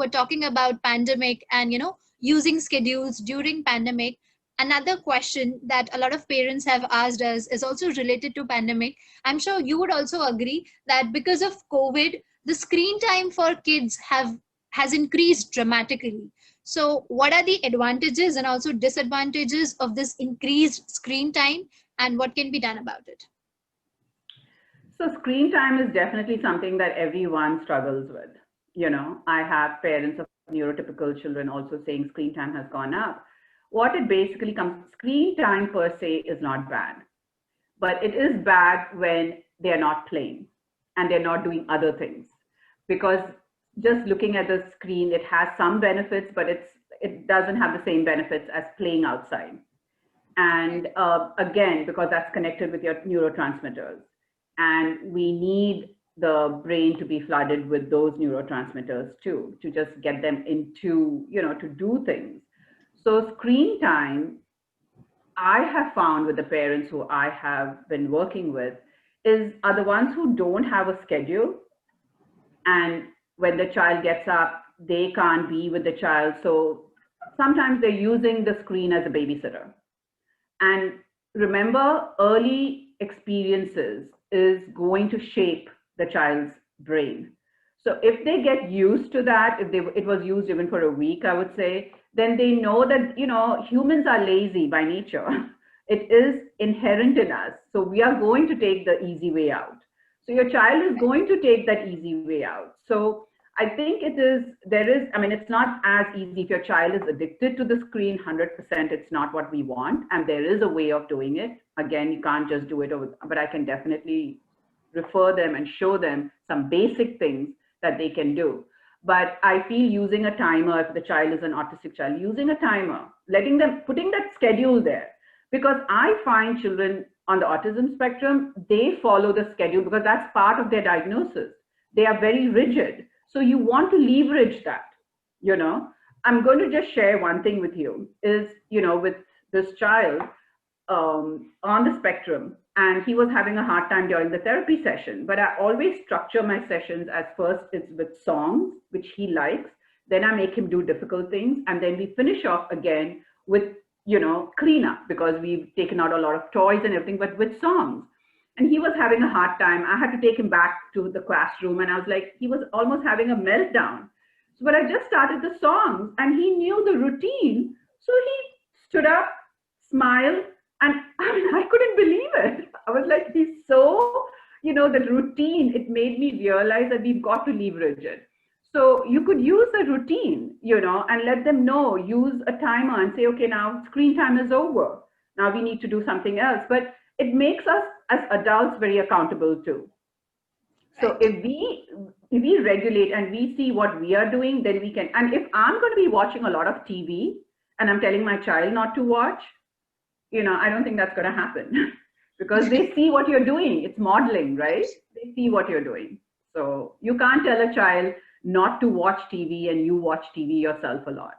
were talking about pandemic and, using schedules during pandemic. Another question that a lot of parents have asked us is also related to pandemic. I'm sure you would also agree that because of COVID, the screen time for kids has increased dramatically. So what are the advantages and also disadvantages of this increased screen time, and what can be done about it? So screen time is definitely something that everyone struggles with. I have parents of neurotypical children also saying screen time has gone up. What it basically comes, screen time per se is not bad, but it is bad when they're not playing and they're not doing other things. Because just looking at the screen, it has some benefits, but it doesn't have the same benefits as playing outside. And again, because that's connected with your neurotransmitters. And we need the brain to be flooded with those neurotransmitters too, to just get them into, to do things. So screen time, I have found with the parents who I have been working with are the ones who don't have a schedule. And when the child gets up, they can't be with the child. So sometimes they're using the screen as a babysitter. And remember, early experiences is going to shape the child's brain. So if they get used to that, it was used even for a week, I would say, then they know that, humans are lazy by nature. It is inherent in us. So we are going to take the easy way out. So your child is going to take that easy way out. So I think it's not as easy. If your child is addicted to the screen, 100%, it's not what we want. And there is a way of doing it. Again, you can't just do it, but I can definitely refer them and show them some basic things that they can do. But I feel using a timer, if the child is an autistic child, using a timer, putting that schedule there. Because I find children on the autism spectrum, they follow the schedule because that's part of their diagnosis. They are very rigid. So you want to leverage that, I'm going to just share one thing with you is, with this child on the spectrum, and he was having a hard time during the therapy session, but I always structure my sessions as first it's with songs, which he likes. Then I make him do difficult things. And then we finish off again with, cleanup, because we've taken out a lot of toys and everything, but with songs. And he was having a hard time. I had to take him back to the classroom, and I was like, he was almost having a meltdown. So, but I just started the songs and he knew the routine. So he stood up, smiled, and I couldn't believe it. I was like, he's so, the routine, it made me realize that we've got to leverage it. So you could use a routine, and let them know, use a timer and say, okay, now screen time is over. Now we need to do something else. But it makes us as adults very accountable too. So if we regulate and we see what we are doing, then we can. And if I'm going to be watching a lot of TV and I'm telling my child not to watch, I don't think that's going to happen because they see what you're doing. It's modeling, right? They see what you're doing. So you can't tell a child not to watch TV and you watch TV yourself a lot.